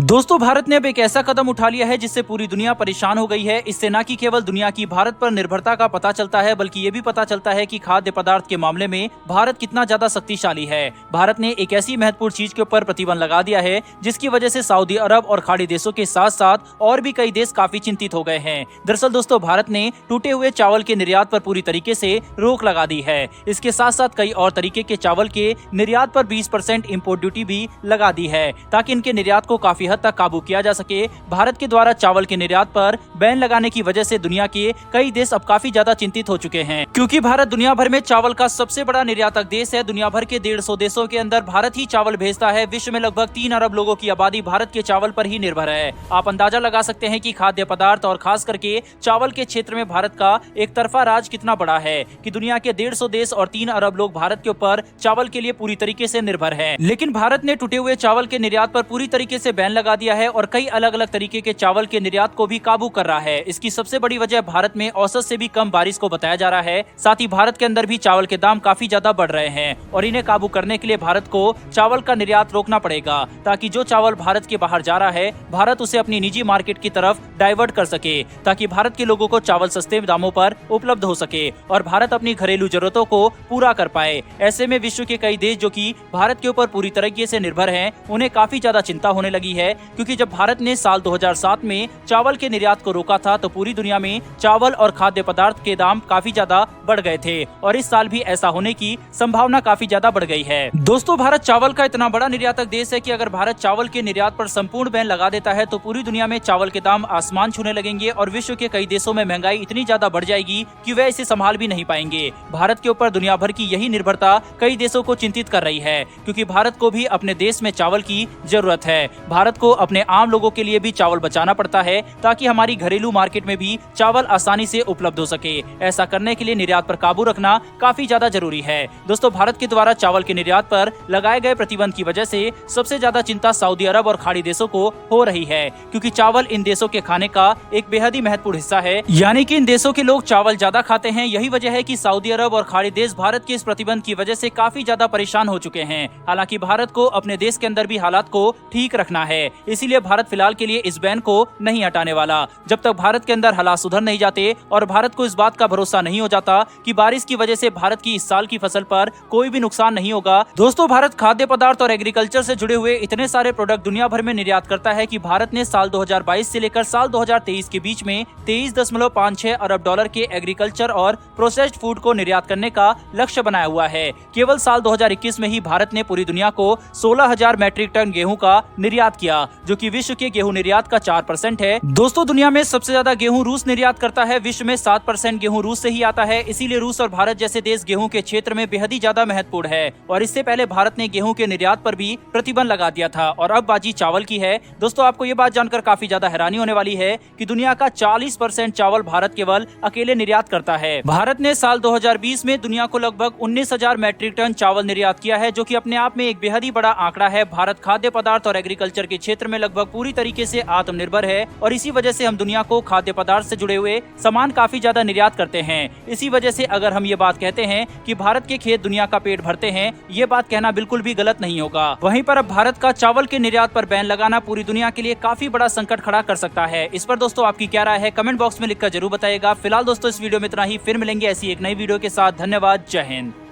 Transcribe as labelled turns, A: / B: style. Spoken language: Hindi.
A: दोस्तों भारत ने अब एक ऐसा कदम उठा लिया है जिससे पूरी दुनिया परेशान हो गई है। इससे न कि केवल दुनिया की भारत पर निर्भरता का पता चलता है, बल्कि ये भी पता चलता है कि खाद्य पदार्थ के मामले में भारत कितना ज्यादा शक्तिशाली है। भारत ने एक ऐसी महत्वपूर्ण चीज के ऊपर प्रतिबंध लगा दिया है जिसकी वजह से सऊदी अरब और खाड़ी देशों के साथ साथ और भी कई देश काफी चिंतित हो गए हैं। दरअसल दोस्तों भारत ने टूटे हुए चावल के निर्यात पर पूरी तरीके से रोक लगा दी है। इसके साथ साथ कई और तरीके के चावल के निर्यात पर 20% इम्पोर्ट ड्यूटी भी लगा दी है ताकि इनके निर्यात को काफी हद तक काबू किया जा सके। भारत के द्वारा चावल के निर्यात पर बैन लगाने की वजह से दुनिया के कई देश अब काफी ज्यादा चिंतित हो चुके हैं, क्योंकि भारत दुनिया भर में चावल का सबसे बड़ा निर्यातक देश है। दुनिया भर के 150 देशों के अंदर भारत ही चावल भेजता है। विश्व में लगभग 3 अरब लोगों की आबादी भारत के चावल पर ही निर्भर है। आप अंदाजा लगा सकते हैं कि खाद्य पदार्थ और खास करके चावल के क्षेत्र में भारत का एक तरफा राज कितना बड़ा है कि दुनिया के 150 देश और 3 अरब लोग भारत के ऊपर चावल के लिए पूरी तरीके से निर्भर है। लेकिन भारत ने टूटे हुए चावल के निर्यात पर पूरी तरीके से बैन लगा दिया है और कई अलग अलग तरीके के चावल के निर्यात को भी काबू कर रहा है। इसकी सबसे बड़ी वजह भारत में औसत से भी कम बारिश को बताया जा रहा है। साथ ही भारत के अंदर भी चावल के दाम काफी ज्यादा बढ़ रहे हैं और इन्हें काबू करने के लिए भारत को चावल का निर्यात रोकना पड़ेगा ताकि जो चावल भारत के बाहर जा रहा है भारत उसे अपनी निजी मार्केट की तरफ डाइवर्ट कर सके, ताकि भारत के लोगों को चावल सस्ते दामों पर उपलब्ध हो सके और भारत अपनी घरेलू जरूरतों को पूरा कर पाए। ऐसे में विश्व के कई देश जो कि भारत के ऊपर पूरी तरीके से निर्भर हैं, उन्हें काफी ज्यादा चिंता होने लगी है, क्योंकि जब भारत ने साल 2007 में चावल के निर्यात को रोका था तो पूरी दुनिया में चावल और खाद्य पदार्थ के दाम काफी ज्यादा बढ़ गए थे और इस साल भी ऐसा होने की संभावना काफी ज्यादा बढ़ गई है। दोस्तों भारत चावल का इतना बड़ा निर्यातक देश है कि अगर भारत चावल के निर्यात पर संपूर्ण बैन लगा देता है तो पूरी दुनिया में चावल के दाम आसमान छूने लगेंगे और विश्व के कई देशों में महंगाई इतनी ज्यादा बढ़ जाएगी कि वे इसे संभाल भी नहीं पाएंगे। भारत के ऊपर दुनिया भर की यही निर्भरता कई देशों को चिंतित कर रही है, क्योंकि भारत को भी अपने देश में चावल की जरूरत है। भारत को अपने आम लोगों के लिए भी चावल बचाना पड़ता है ताकि हमारी घरेलू मार्केट में भी चावल आसानी से उपलब्ध हो सके। ऐसा करने के लिए निर्यात पर काबू रखना काफी ज्यादा जरूरी है। दोस्तों भारत के द्वारा चावल के निर्यात पर लगाए गए प्रतिबंध की वजह से सबसे ज्यादा चिंता सऊदी अरब और खाड़ी देशों को हो रही है, क्योंकि चावल इन देशों के खाने का एक बेहद ही महत्वपूर्ण हिस्सा है, यानी कि इन देशों के लोग चावल ज्यादा खाते हैं। यही वजह है कि सऊदी अरब और खाड़ी देश भारत के इस प्रतिबंध की वजह से काफी ज्यादा परेशान हो चुके हैं। हालांकि भारत को अपने देश के अंदर भी हालात को ठीक रखना है, इसीलिए भारत फिलहाल के लिए इस बैन को नहीं हटाने वाला जब तक भारत के अंदर हालात सुधर नहीं जाते और भारत को इस बात का भरोसा नहीं हो जाता कि बारिश की वजह से भारत की इस साल की फसल पर कोई भी नुकसान नहीं होगा। दोस्तों भारत खाद्य पदार्थ और एग्रीकल्चर से जुड़े हुए इतने सारे प्रोडक्ट दुनिया भर में निर्यात करता है कि भारत ने साल 2022 से लेकर साल 2023 के बीच में 23.56 अरब डॉलर के एग्रीकल्चर और प्रोसेस्ड फूड को निर्यात करने का लक्ष्य बनाया हुआ है। केवल साल 2021 में ही भारत ने पूरी दुनिया को 16,000 मैट्रिक टन गेहूं का निर्यात किया, जो कि विश्व के गेहूं निर्यात का 4% है। दोस्तों दुनिया में सबसे ज्यादा गेहूं रूस निर्यात करता है। विश्व में 7% गेहूं रूस से ही आता है, इसीलिए रूस और भारत जैसे देश गेहूं के क्षेत्र में बेहद ही ज्यादा महत्वपूर्ण है। और इससे पहले भारत ने गेहूं के निर्यात पर भी प्रतिबंध लगा दिया था और अब बाजी चावल की है। दोस्तों आपको ये बात जानकर काफी ज्यादा हैरानी होने वाली है कि दुनिया का 40% चावल भारत केवल अकेले निर्यात करता है। भारत ने साल 2020 में दुनिया को लगभग 19,000 मैट्रिक टन चावल निर्यात किया है, जो कि अपने आप में एक बेहद ही बड़ा आंकड़ा है। भारत खाद्य पदार्थ और एग्रीकल्चर के क्षेत्र में लगभग पूरी तरीके से आत्मनिर्भर है और इसी वजह से हम दुनिया को खाद्य पदार्थ से जुड़े हुए सामान काफी ज्यादा निर्यात करते हैं। इसी वजह से अगर हम ये बात कहते हैं कि भारत के खेत दुनिया का पेट भरते हैं, ये बात कहना बिल्कुल भी गलत नहीं होगा। वहीं पर अब भारत का चावल के निर्यात पर बैन लगाना पूरी दुनिया के लिए काफी बड़ा संकट खड़ा कर सकता है। इस पर दोस्तों आपकी क्या राय है, कमेंट बॉक्स में लिखकर जरूर बताइएगा। फिलहाल दोस्तों इस वीडियो में इतना ही, फिर मिलेंगे ऐसी एक नई वीडियो के साथ। धन्यवाद, जय हिंद।